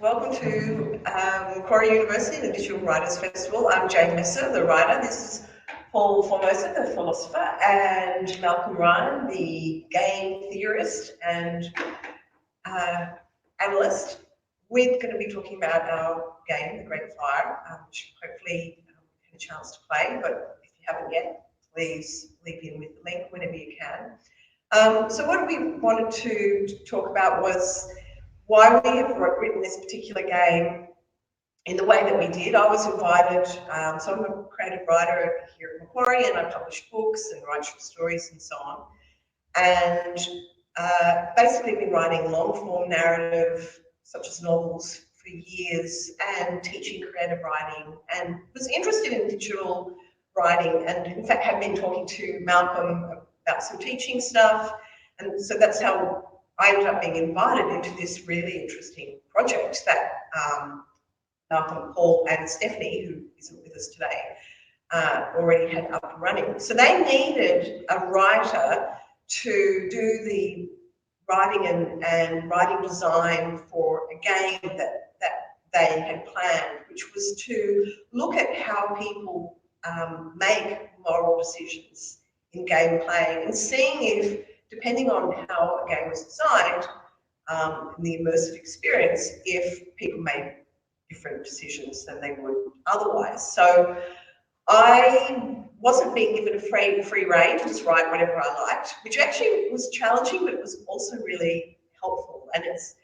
welcome to Macquarie University and the Digital Writers Festival. I'm Jane Messer, the writer. This is Paul Formosa, the philosopher, and Malcolm Ryan, the game theorist and analyst. We're going to be talking about our game, The Great Fire, which hopefully you had a chance to play, but if you haven't yet, please leave in with the link whenever you can. So what we wanted to talk about was why we have written this particular game in the way that we did. I was invited, so I'm a creative writer here at Macquarie, and I publish books and write short stories and so on. And basically been writing long-form narrative, such as novels, for years, and teaching creative writing, and was interested in digital writing, and in fact had been talking to Malcolm about some teaching stuff. And so that's how I ended up being invited into this really interesting project that Malcolm, Paul, and Stephanie, who isn't with us today, already had up and running. So they needed a writer to do the writing and writing design for a game that they had planned, which was to look at how people make moral decisions in gameplay and seeing if, depending on how a game was designed, in the immersive experience, if people made different decisions than they would otherwise. So I wasn't being given a free rein to just write whatever I liked, which actually was challenging, but it was also really helpful. And it's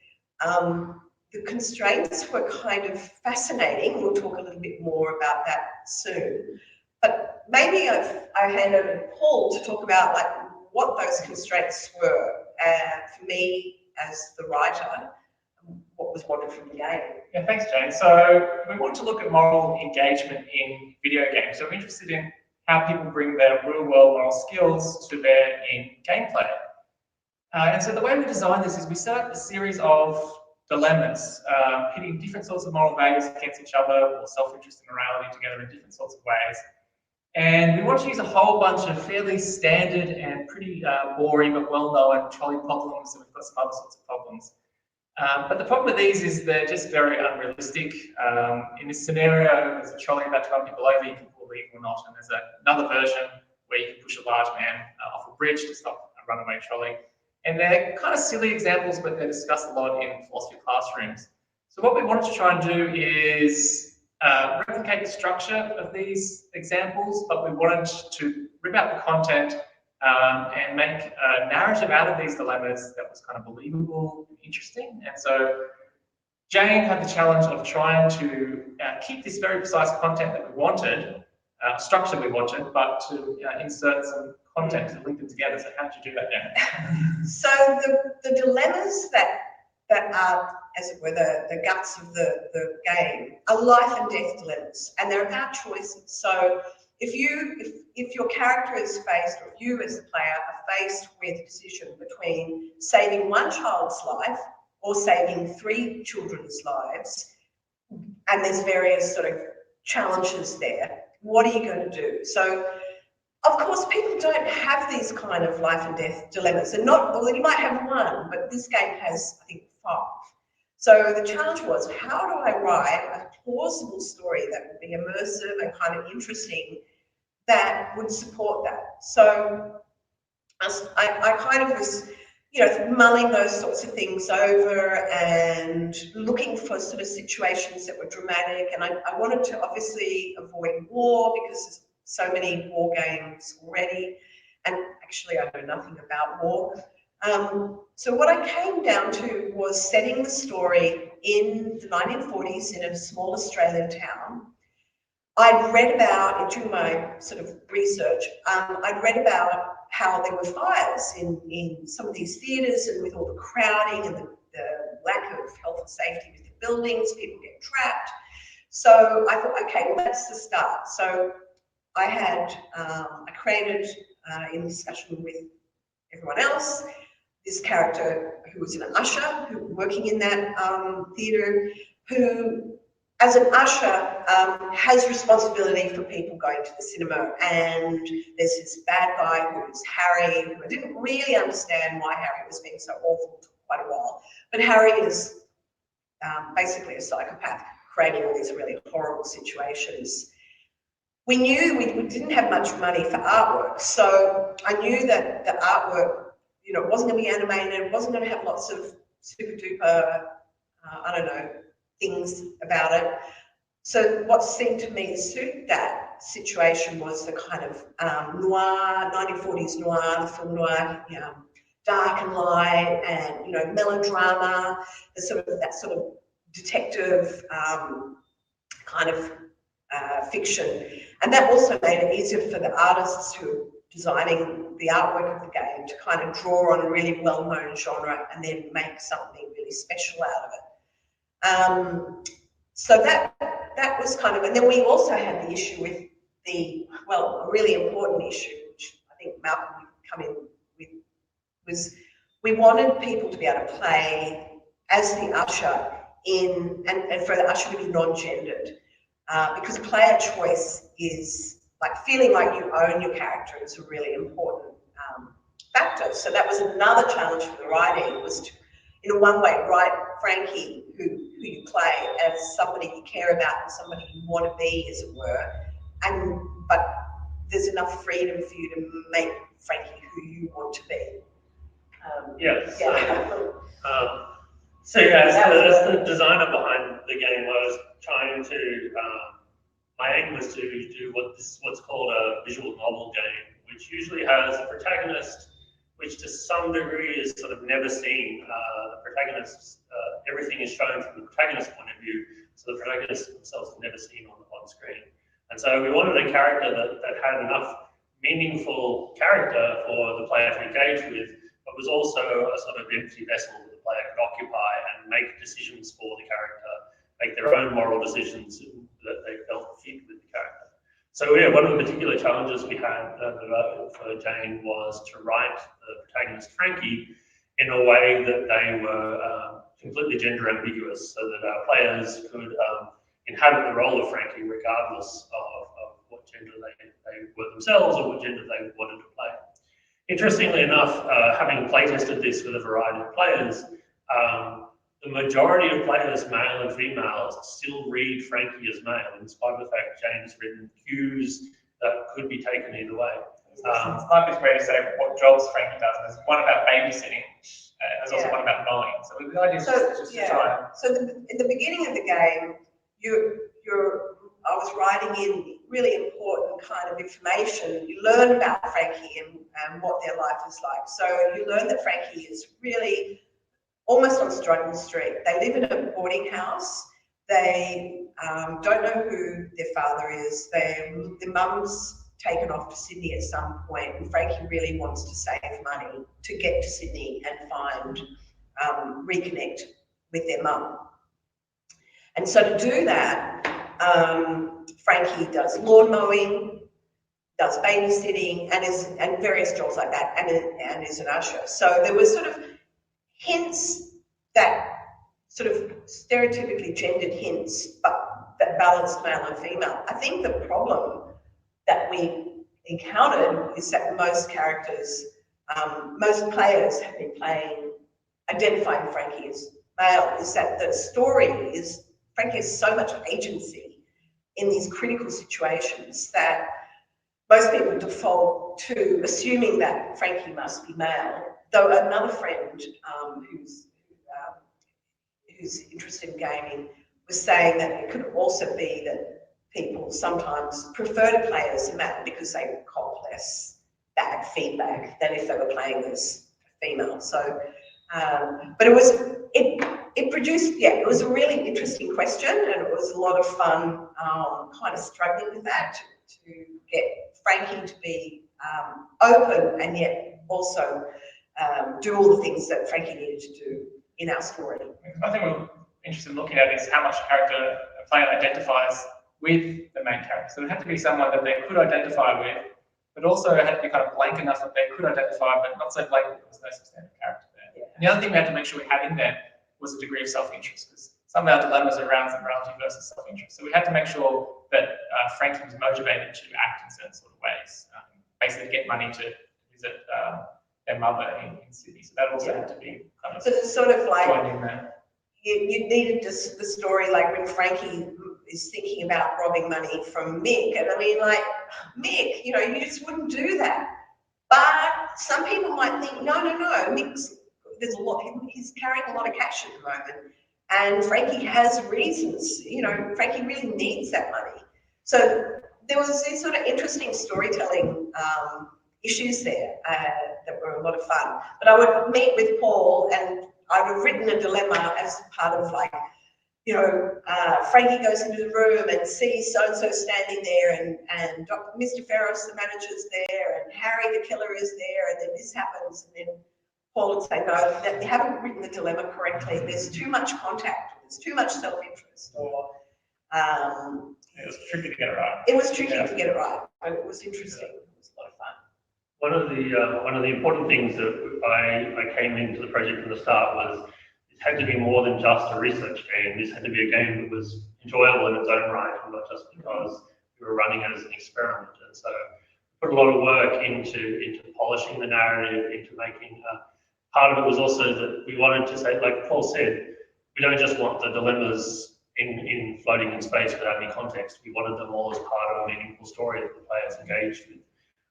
the constraints were kind of fascinating. We'll talk a little bit more about that soon. But maybe I hand over to Paul to talk about like what those constraints were for me as the writer, what was wanted from the game. Yeah, thanks, Jane. So we want to look at moral engagement in video games. So we're interested in how people bring their real-world moral skills to bear in gameplay. And so the way we designed this is we set up a series of dilemmas, pitting different sorts of moral values against each other, or self-interest and morality together in different sorts of ways. And we want to use a whole bunch of fairly standard and pretty boring but well-known trolley problems, and we've got some other sorts of problems. But the problem with these is they're just very unrealistic. In this scenario, there's a trolley about to run people over, you can pull the lever or not, and there's another version where you can push a large man off a bridge to stop a runaway trolley. And they're kind of silly examples, but they're discussed a lot in philosophy classrooms. So what we wanted to try and do is replicate the structure of these examples, but we wanted to rip out the content and make a narrative out of these dilemmas that was kind of believable and interesting. And so Jane had the challenge of trying to keep this very precise content that we wanted, structure we wanted, but to insert some content to link them together. So how did you do that, Jane? So the dilemmas that are, as it were, the guts of the game are life and death dilemmas, and they're about choices. So if your character is faced, or if you as the player are faced with a decision between saving one child's life or saving 3 children's lives, and there's various sort of challenges there, what are you going to do? So of course, people don't have these kind of life and death dilemmas, and well, you might have one, but this game has, I think, 5. So the challenge was, how do I write a plausible story that would be immersive and kind of interesting that would support that? So I kind of was, mulling those sorts of things over and looking for sort of situations that were dramatic. And I wanted to obviously avoid war, because there's so many war games already. And actually, I know nothing about war. So what I came down to was setting the story in the 1940s in a small Australian town. I'd read about, during my sort of research, I'd read about how there were fires in some of these theatres, and with all the crowding and the lack of health and safety with the buildings, people get trapped. So I thought, okay, well, that's the start. So I created, in discussion with everyone else, this character who was an usher, who working in that theatre, who, as an usher, has responsibility for people going to the cinema. And there's this bad guy who's Harry, who I didn't really understand why Harry was being so awful for quite a while. But Harry is basically a psychopath, creating all these really horrible situations. We knew we didn't have much money for artwork, so I knew that the artwork, you know, it wasn't going to be animated, it wasn't going to have lots of super duper, I don't know, things about it. So what seemed to me to suit that situation was the kind of noir, 1940s noir, the film noir, you know, dark and light, and you know, melodrama, the sort of that sort of detective kind of fiction, and that also made it easier for the artists who were designing the artwork of the game to kind of draw on a really well-known genre and then make something really special out of it. So that was kind of, and then we also had the issue with the, well, a really important issue, which I think Malcolm would come in with, was we wanted people to be able to play as the usher in, and for the usher to be non-gendered, because player choice is, like, feeling like you own your character is a really important factor. So that was another challenge for the writing, was to, in a one way, write Frankie, who you play, as somebody you care about and somebody you want to be, as it were, but there's enough freedom for you to make Frankie who you want to be. So as the designer behind the game, I was trying to, my aim was to do what's called a visual novel game, which usually has a protagonist which to some degree is sort of never seen. The protagonists, everything is shown from the protagonist's point of view, so the protagonists themselves are never seen on screen. And so we wanted a character that had enough meaningful character for the player to engage with, but was also a sort of empty vessel that the player could occupy and make decisions for the character, make their own moral decisions that they felt fit with the character. So yeah, one of the particular challenges we had for Jane was to write the protagonist Frankie in a way that they were completely gender ambiguous, so that our players could inhabit the role of Frankie regardless of what gender they were themselves or what gender they wanted to play. Interestingly enough, having playtested this with a variety of players, the majority of players, male and female, still read Frankie as male, in spite of the fact Jane has written cues that could be taken either way. It's not just way to say what jobs Frankie does. There's one about babysitting, and there's also one about mowing. So the idea is just to try. So in the beginning of the game, I was writing in really important kind of information. You learn about Frankie and what their life is like. So you learn that Frankie is really almost on Struggle Street. They live in a boarding house. They don't know who their father is. Their mum's taken off to Sydney at some point, and Frankie really wants to save money to get to Sydney and find, reconnect with their mum. And so to do that, Frankie does lawn mowing, does babysitting, and various jobs like that, and is an usher. So there were sort of hints, that sort of stereotypically gendered hints, but that balanced male and female. I think the problem that we encountered is that most characters, most players have been identifying Frankie as male, is that the story is, Frankie has so much agency in these critical situations that most people default to assuming that Frankie must be male. Though another friend who's interested in gaming was saying that it could also be that people sometimes prefer to play as a male because they cop less bad feedback than if they were playing as a female. So, but it produced, it was a really interesting question, and it was a lot of fun kind of struggling with that to get Frankie to be open and yet also do all the things that Frankie needed to do in our story. I think we're interested in looking at is how much character a player identifies with the main character. So it had to be someone that they could identify with, but also it had to be kind of blank enough that they could identify, but not so blank that there was no substantive character there. Yeah. And the other thing we had to make sure we had in there was a degree of self-interest, because some of our dilemmas are around morality versus self-interest. So we had to make sure that Frankie was motivated to act in certain sort of ways, basically to get money to visit their mother in Sydney. So that also had to be kind of so it's sort of like joined in there. you needed the story like when Frankie is thinking about robbing money from Mick, and I mean, like, Mick, you know, you just wouldn't do that. But some people might think, no, Mick's, there's a lot, he's carrying a lot of cash at the moment, and Frankie has reasons, you know, Frankie really needs that money. So there was these sort of interesting storytelling issues there that were a lot of fun. But I would meet with Paul, and I would have written a dilemma as part of, like, you know, Frankie goes into the room and sees so-and-so standing there, and Mr. Ferris, the manager's there, and Harry, the killer, is there, and then this happens, and then Paul would say, no, that you haven't written the dilemma correctly. There's too much contact, there's too much self-interest, or it was tricky to get it right. It was tricky to get it right, but it was interesting. It was a lot of fun. One of the important things that I came into the project from the start was it had to be more than just a research game. This had to be a game that was enjoyable in its own right, and not just because we were running it as an experiment. And so we put a lot of work into polishing the narrative, into making part of it was also that we wanted to say, like Paul said, we don't just want the dilemmas in floating in space without any context. We wanted them all as part of a meaningful story that the players engaged with.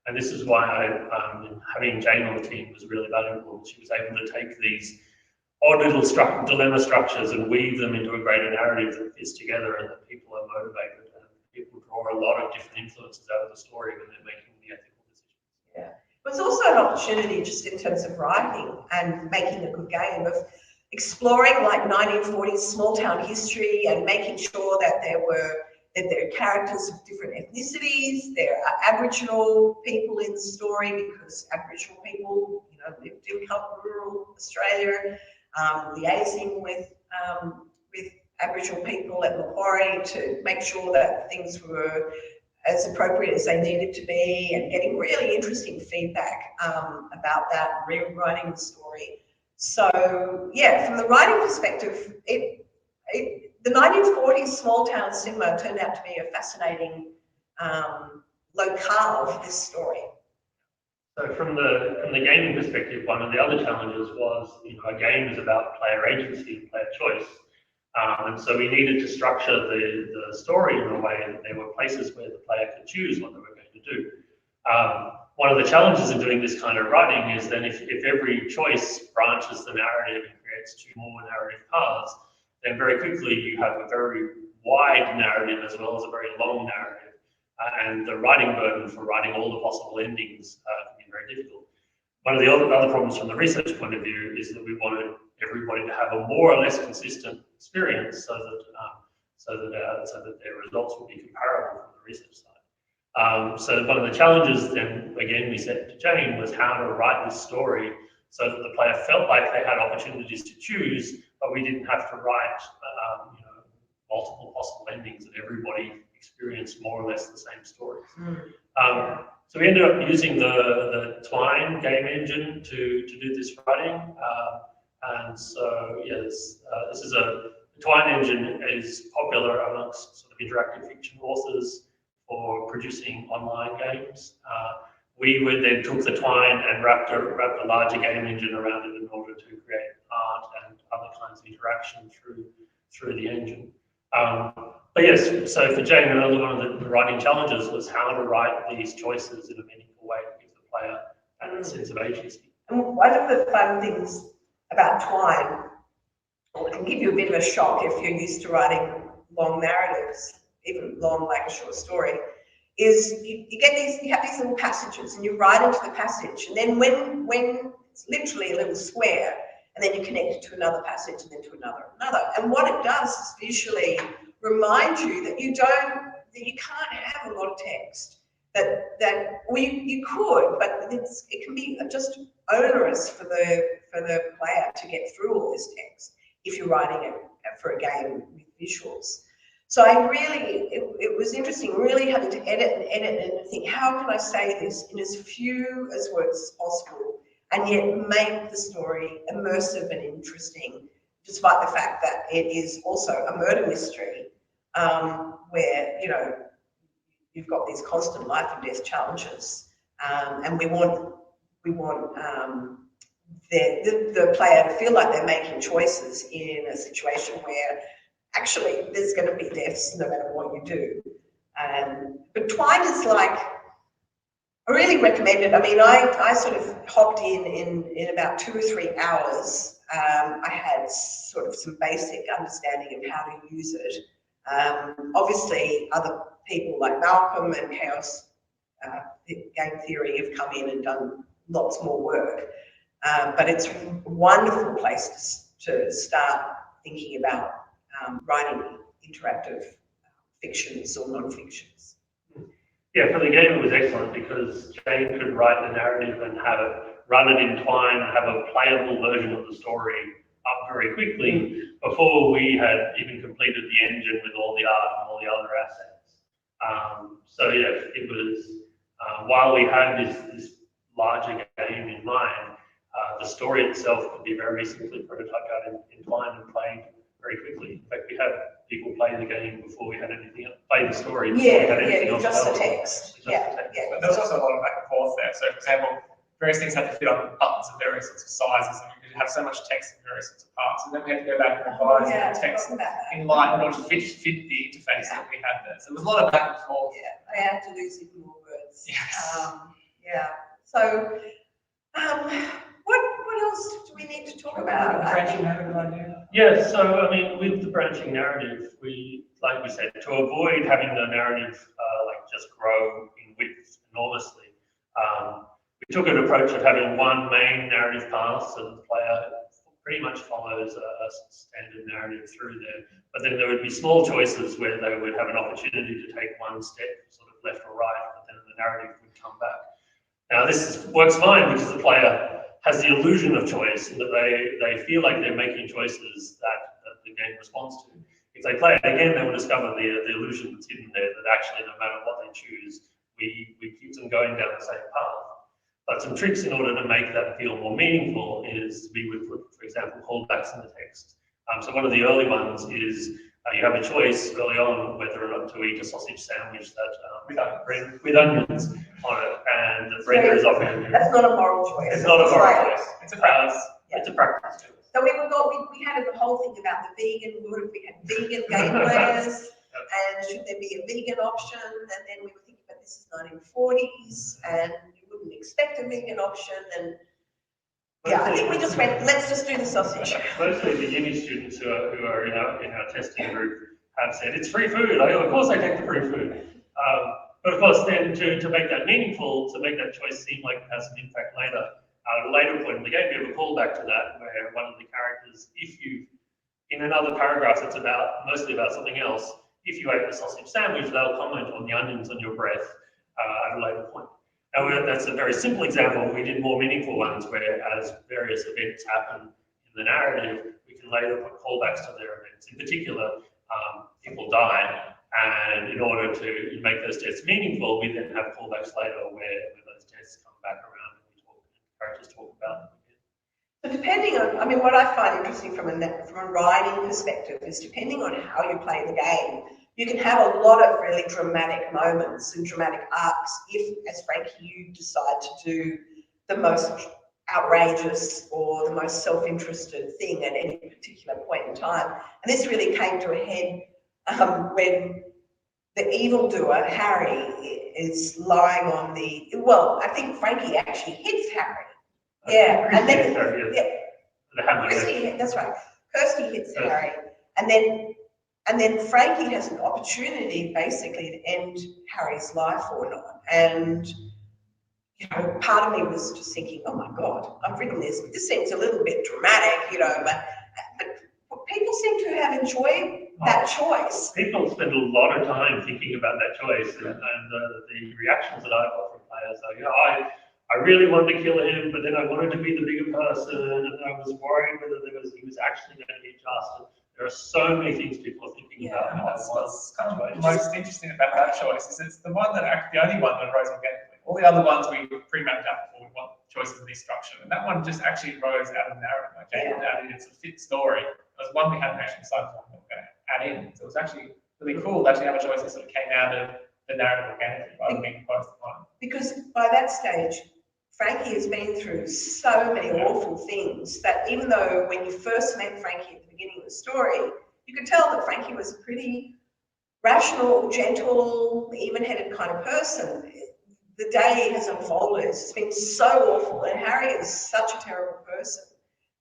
And this is why having Jane on the team was really valuable. She was able to take these odd little dilemma structures and weave them into a greater narrative that fits together, and that people are motivated, and people draw a lot of different influences out of the story when they're making the ethical decisions. Yeah. But it's also an opportunity, just in terms of writing and making a good game, of exploring like 1940s small town history and making sure that there are characters of different ethnicities, there are Aboriginal people in the story, because Aboriginal people, you know, lived in rural Australia, liaising with Aboriginal people at Macquarie to make sure that things were as appropriate as they needed to be, and getting really interesting feedback about that, rewriting the story. So yeah, from the writing perspective, the 1940s small town cinema turned out to be a fascinating locale for this story. So from the gaming perspective, one of the other challenges was, you know, a game is about player agency and player choice. And so we needed to structure the story in a way that there were places where the player could choose what they were going to do. One of the challenges in doing this kind of writing is then if every choice branches the narrative and creates two more narrative paths, then very quickly you have a very wide narrative as well as a very long narrative. And the writing burden for writing all the possible endings can be very difficult. One of the other problems from the research point of view is that we wanted everybody to have a more or less consistent experience, so that their results would be comparable from the research side. So one of the challenges then, again, we set to Jane was how to write this story so that the player felt like they had opportunities to choose, but we didn't have to write you know, multiple possible endings, and everybody experienced more or less the same stories. So we ended up using the Twine game engine to do this writing. And so, yes, the Twine engine is popular amongst sort of interactive fiction authors for producing online games. We would then took the Twine and wrapped a larger game engine around it in order to create art and other kinds of interaction through the engine. But yes, so for Jane, another one of the writing challenges was how to write these choices in a meaningful way to give the player a sense of agency. And one of the fun things about Twine, or it can give you a bit of a shock if you're used to writing long narratives, even long like a short story, is you have these little passages, and you write into the passage, and then when it's literally a little square, and then you connect it to another passage, and then to another. And what it does is visually remind you that you can't have a lot of text. You could, but it can be just onerous for the player to get through all this text if you're writing it for a game with visuals. So it was interesting, really having to edit and think, how can I say this in as few words as possible, and yet make the story immersive and interesting, despite the fact that it is also a murder mystery, where, you know, you've got these constant life and death challenges, and we want the player to feel like they're making choices in a situation where actually there's going to be deaths no matter what you do. But Twine is like, I really recommend it. I mean, I sort of hopped in about 2 or 3 hours. I had sort of some basic understanding of how to use it. Obviously, other people like Malcolm and Chaos Game Theory have come in and done lots more work. But it's a wonderful place to start thinking about writing interactive fictions or non-fictions. Yeah, for the game it was excellent because Jane could write the narrative and have it, run it in Twine, and have a playable version of the story up very quickly before we had even completed the engine with all the art and all the other assets. So yeah, it was, while we had this larger game in mind, the story itself could be very simply prototyped out in Twine and played very quickly. In fact, we had people play the game before we had anything else, play the story before we had anything else. Just the text. But there was also a lot of back and forth there. So, for example, various things had to fit on buttons of various sorts of sizes, and we could have so much text in various sorts of parts, and then we had to go back and revise the text in line in order to fit the interface that we had there. So there was a lot of back and forth. Yeah, I had to lose even more words. Yes. So, what else do we need to talk about? Branching narrative idea. Yeah, so I mean, with the branching narrative, like we said, to avoid having the narrative like just grow in width enormously, we took an approach of having one main narrative path, so the player pretty much follows a standard narrative through there. But then there would be small choices where they would have an opportunity to take one step, sort of left or right, but then the narrative would come back. Now this works fine because the player has the illusion of choice, and that they feel like they're making choices that the game responds to. If they play it again, they will discover the illusion that's hidden there, that actually no matter what they choose, we keep them going down the same path. But some tricks in order to make that feel more meaningful is we would put, for example, callbacks in the text. So one of the early ones is you have a choice early on whether or not to eat a sausage sandwich that with onions on it, and the bread is often. That's not a moral choice. It's not a moral choice. It's a practice. It's a practice choice. So we had a whole thing about the vegan. What if we had vegan game players? And should there be a vegan option? And then we were thinking, but this is 1940s, and you wouldn't expect a vegan option. And yeah, I think we just went, let's just do the sausage. Mostly the uni students who are in our testing group have said it's free food. Of course I take the free food. But of course then to make that meaningful, to make that choice seem like it has an impact later, at a later point in the game we have a callback to that where one of the characters, in another paragraph that's mostly about something else, if you ate the sausage sandwich, they'll comment on the onions on your breath at a later point. Now, that's a very simple example. We did more meaningful ones where, as various events happen in the narrative, we can later put callbacks to their events. In particular, people die, and in order to make those deaths meaningful, we then have callbacks later where those deaths come back around and characters talk about them. So depending on, I mean, what I find interesting from a writing perspective is depending on how you play the game, you can have a lot of really dramatic moments and dramatic arcs if, as Frankie, you decide to do the most outrageous or the most self-interested thing at any particular point in time. And this really came to a head when the evildoer, Harry, is lying on the, well, I think Frankie actually hits Harry. Yeah, and then Kirsty, that's right. Kirsty hits Harry, and then Frankie has an opportunity basically to end Harry's life or not. And you know, part of me was just thinking, oh my God, I've written this. This seems a little bit dramatic, you know, but people seem to have enjoyed that choice. People spend a lot of time thinking about that choice, and the reactions that I got from players are, you know, I really wanted to kill him, but then I wanted to be the bigger person, and I was worried whether he was actually going to be just. There are so many things people are thinking about. What's kind of most interesting about that choice is it's the one that the only one that arose organically. All the other ones we pre-mapped out before we want choices in this structure, and that one just actually arose out of the narrative. Like it's a fit story. It was one we hadn't actually decided on what we were going to add in. So it was actually really cool to actually have a choice that sort of came out of the narrative organically rather than being imposed upon. Because by that stage, Frankie has been through so many awful things that even though when you first met Frankie at the beginning of the story, you could tell that Frankie was a pretty rational, gentle, even-headed kind of person. The day has unfolded. It's been so awful, and Harry is such a terrible person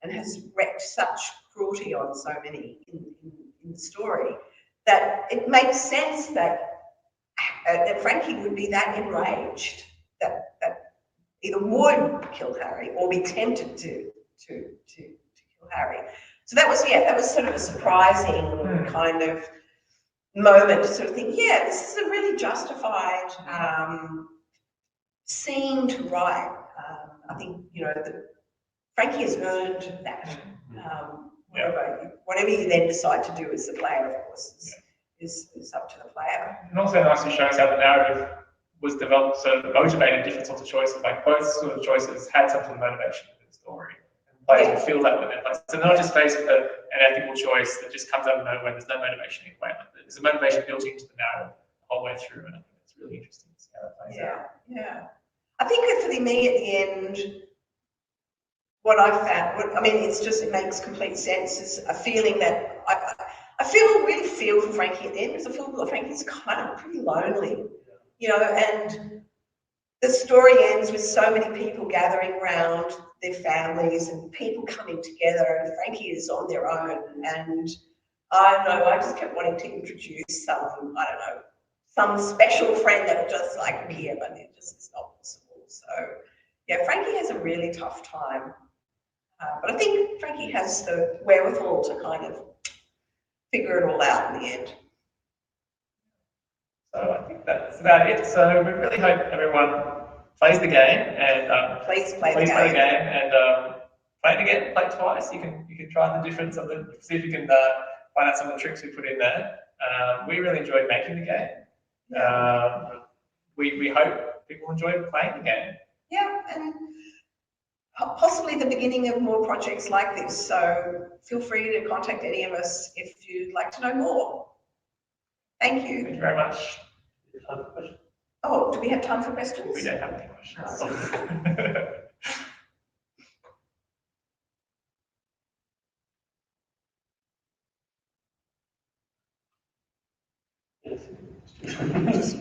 and has wreaked such cruelty on so many in the story that it makes sense that Frankie would be that enraged that either would kill Harry or be tempted to kill Harry. So that was sort of a surprising kind of moment to sort of think, yeah, this is a really justified scene to write. I think, you know, Frankie has earned that. Whatever you then decide to do as the player, of course, is up to the player. And also nicely shows how the narrative was developed, so motivated different sorts of choices. Like both sort of choices had some sort of motivation in the story. And players will feel that when they're playing. So they're not just faced with an ethical choice that just comes out of nowhere. There's no motivation in way. Like there's a motivation built into the narrative the whole way through, and I think it's really interesting to see how that plays out. Yeah. I think that for me at the end, what I found, I mean, it makes complete sense. Is a feeling that I really feel for Frankie at the end, because I feel that Frankie's kind of pretty lonely, you know, and the story ends with so many people gathering around their families and people coming together, and Frankie is on their own. And I don't know, I just kept wanting to introduce some, I don't know, some special friend that would just like appear, but it just is not possible. So yeah, Frankie has a really tough time. But I think Frankie has the wherewithal to kind of figure it all out in the end. So I think that's about it. So we really hope everyone plays the game and Please play the game and play it again, play it twice. You can try the difference of it, see if you can find out some of the tricks we put in there. We really enjoyed making the game. We hope people enjoy playing the game. Yeah, and possibly the beginning of more projects like this. So feel free to contact any of us if you'd like to know more. Thank you. Thank you very much. Oh, do we have time for questions? We don't have any questions. Yes.